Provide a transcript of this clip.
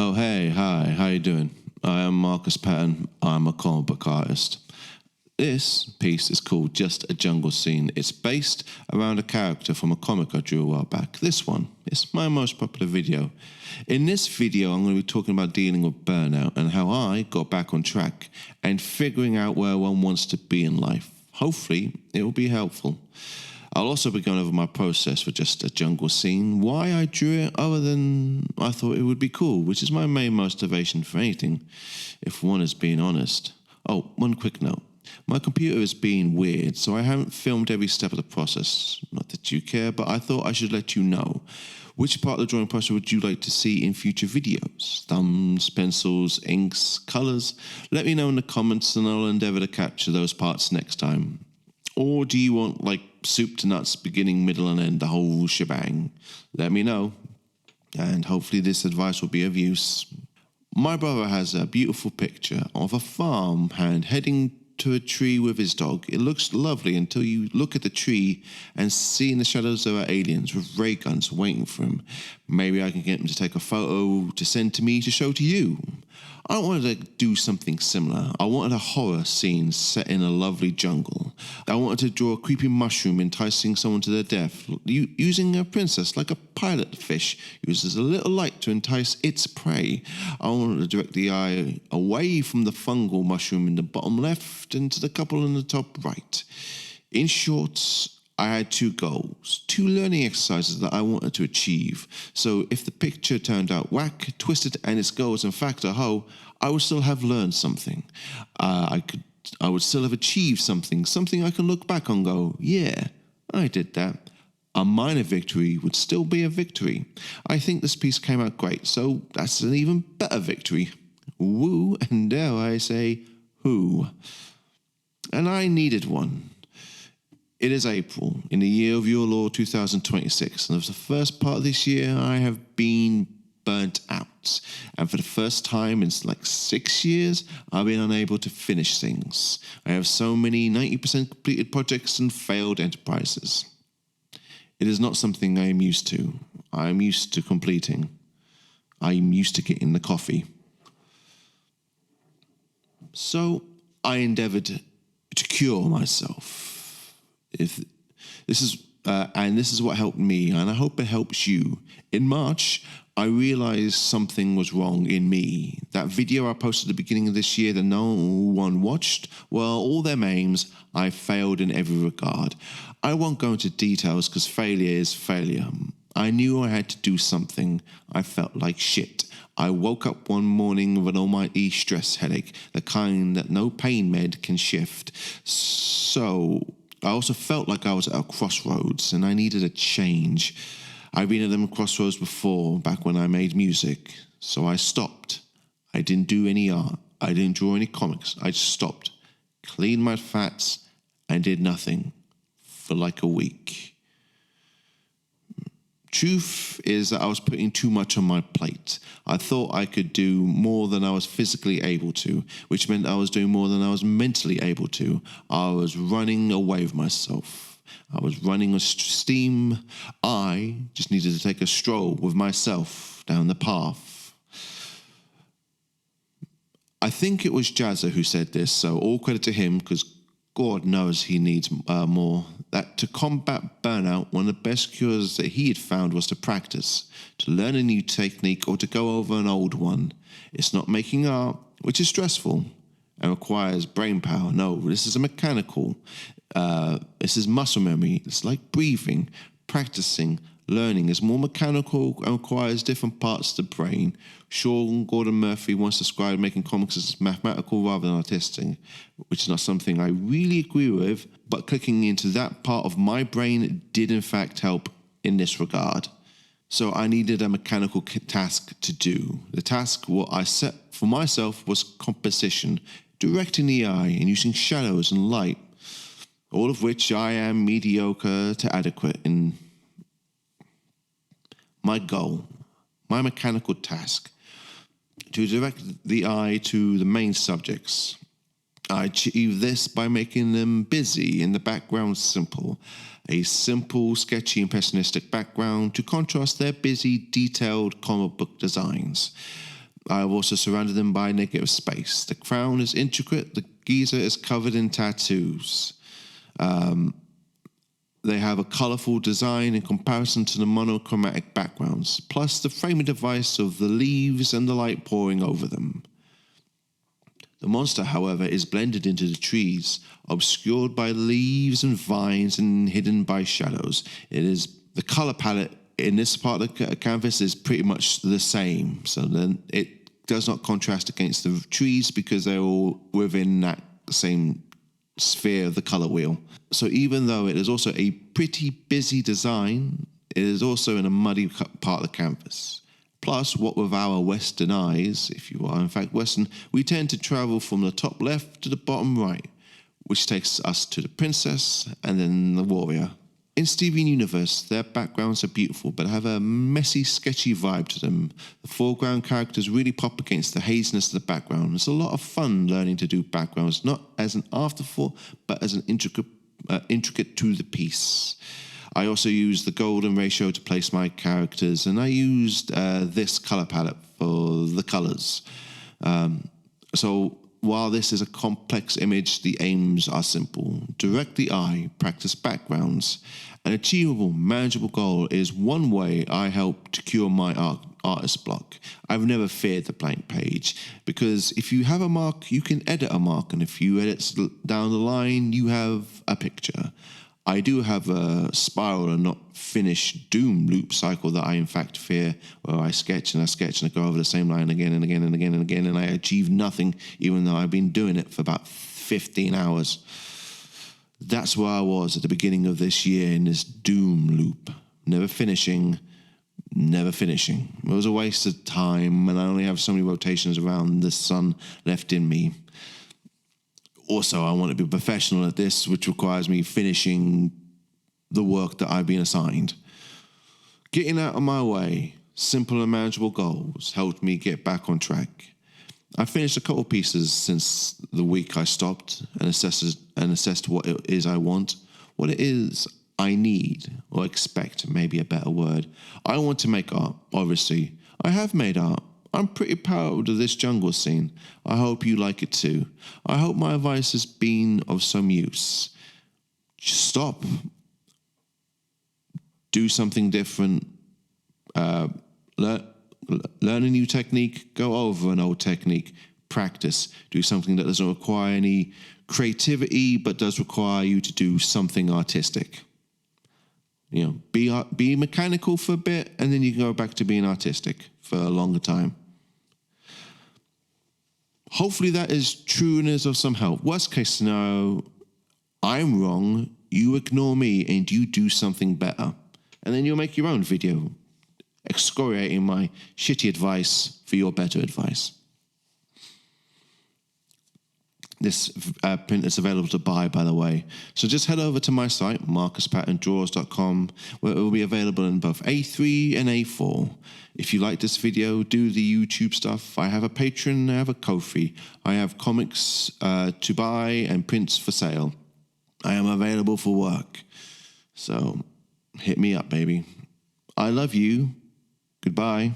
Oh, hey, hi, how you doing? I am Markus Patton. I'm a comic book artist. This piece is called Just a Jungle Scene. It's based around a character from a comic I drew a while back. This one is my most popular video. In this video, I'm going to be talking about dealing with burnout and how I got back on track and figuring out where one wants to be in life. Hopefully, it will be helpful. I'll also be going over my process for Just a Jungle Scene, why I drew it other than I thought it would be cool, which is my main motivation for anything, if one is being honest. Oh, one quick note. My computer is being weird, so I haven't filmed every step of the process. Not that you care, but I thought I should let you know. Which part of the drawing process would you like to see in future videos? Thumbs, pencils, inks, colours? Let me know in the comments and I'll endeavour to capture those parts next time. Or do you want, like, soup to nuts, beginning, middle and end, the whole shebang? Let me know. And hopefully this advice will be of use. My brother has a beautiful picture of a farmhand heading to a tree with his dog. It looks lovely until you look at the tree and see in the shadows there are aliens with ray guns waiting for him. Maybe I can get him to take a photo to send to me to show to you. I wanted to do something similar. I wanted a horror scene set in a lovely jungle. I wanted to draw a creepy mushroom enticing someone to their death, using a princess like a pilot fish uses a little light to entice its prey. I wanted to direct the eye away from the fungal mushroom in the bottom left and to the couple in the top right. In short, I had two goals, two learning exercises that I wanted to achieve. So if the picture turned out whack, twisted, and its goal was in fact a hoe, I would still have learned something. I would still have achieved something I can look back on and go, yeah, I did that. A minor victory would still be a victory. I think this piece came out great, so that's an even better victory. Woo, and dare I say, who. And I needed one. It is April, in the year of your Lord 2026, and for the first part of this year, I have been burnt out. And for the first time in like 6 years, I've been unable to finish things. I have so many 90% completed projects and failed enterprises. It is not something I am used to. I am used to completing. I am used to getting the coffee. So I endeavored to cure myself. If this is what helped me, and I hope it helps you. In March, I realized something was wrong in me. That video I posted at the beginning of this year that no one watched, well, all their aims, I failed in every regard. I won't go into details because failure is failure. I knew I had to do something. I felt like shit. I woke up one morning with an almighty stress headache, the kind that no pain med can shift. So I also felt like I was at a crossroads and I needed a change. I've been at them crossroads before, back when I made music. So I stopped. I didn't do any art. I didn't draw any comics. I just stopped, cleaned my fats, and did nothing for like a week. Truth is that I was putting too much on my plate. I thought I could do more than I was physically able to, which meant I was doing more than I was mentally able to. I was running away with myself. I was running on steam. I just needed to take a stroll with myself down the path. I think it was Jazza who said this, so all credit to him, because God knows he needs more. That to combat burnout, one of the best cures that he had found was to practice, to learn a new technique or to go over an old one. It's not making art, which is stressful and requires brain power. No, this is a mechanical. This is muscle memory. It's like breathing. Practicing, learning is more mechanical and requires different parts of the brain. Sean Gordon Murphy once described making comics as mathematical rather than artistic, which is not something I really agree with, but clicking into that part of my brain did in fact help in this regard. So I needed a mechanical task to do. The task what I set for myself was composition, directing the eye and using shadows and light, all of which I am mediocre to adequate in. My goal, my mechanical task, to direct the eye to the main subjects. I achieve this by making them busy and the background simple. A simple, sketchy, and pessimistic background to contrast their busy, detailed comic book designs. I have also surrounded them by negative space. The crown is intricate. The geezer is covered in tattoos. They have a colourful design in comparison to the monochromatic backgrounds, plus the framing device of the leaves and the light pouring over them. The monster, however, is blended into the trees, obscured by leaves and vines and hidden by shadows. The colour palette in this part of the canvas is pretty much the same, so then it does not contrast against the trees because they're all within that same sphere of the colour wheel. So even though it is also a pretty busy design, it is also in a muddy part of the canvas. Plus, what with our Western eyes, if you are in fact Western, we tend to travel from the top left to the bottom right, which takes us to the princess and then the warrior. In Steven Universe, their backgrounds are beautiful, but have a messy, sketchy vibe to them. The foreground characters really pop against the haziness of the background. It's a lot of fun learning to do backgrounds, not as an afterthought, but as an intricate to the piece. I also used the golden ratio to place my characters, and I used this color palette for the colors. So while this is a complex image, the aims are simple. Direct the eye, practice backgrounds. An achievable, manageable goal is one way I help to cure my artist block. I've never feared the blank page, because if you have a mark, you can edit a mark, and if you edit down the line, you have a picture. I do have a spiral and not finished doom loop cycle that I in fact fear, where I sketch and I go over the same line again and again and again and again, and I achieve nothing even though I've been doing it for about 15 hours. That's where I was at the beginning of this year, in this doom loop. Never finishing. It was a waste of time, and I only have so many rotations around the sun left in me. Also, I want to be professional at this, which requires me finishing the work that I've been assigned. Getting out of my way, simple and manageable goals helped me get back on track. I finished a couple pieces since the week I stopped and assessed what it is I want, what it is I need or expect, maybe a better word. I want to make art, obviously. I have made art. I'm pretty proud of this jungle scene. I hope you like it too. I hope my advice has been of some use. Just stop. Do something different. Learn a new technique. Go over an old technique. Practice. Do something that doesn't require any creativity, but does require you to do something artistic. Be mechanical for a bit, and then you can go back to being artistic for a longer time. Hopefully that is true and is of some help. Worst case scenario, I'm wrong, you ignore me, and you do something better. And then you'll make your own video excoriating my shitty advice for your better advice. This print is available to buy, by the way. So just head over to my site, markuspattondraws.com, where it will be available in both A3 and A4. If you like this video, do the YouTube stuff. I have a Patreon, I have a Ko-fi. I have comics to buy and prints for sale. I am available for work. So hit me up, baby. I love you. Goodbye.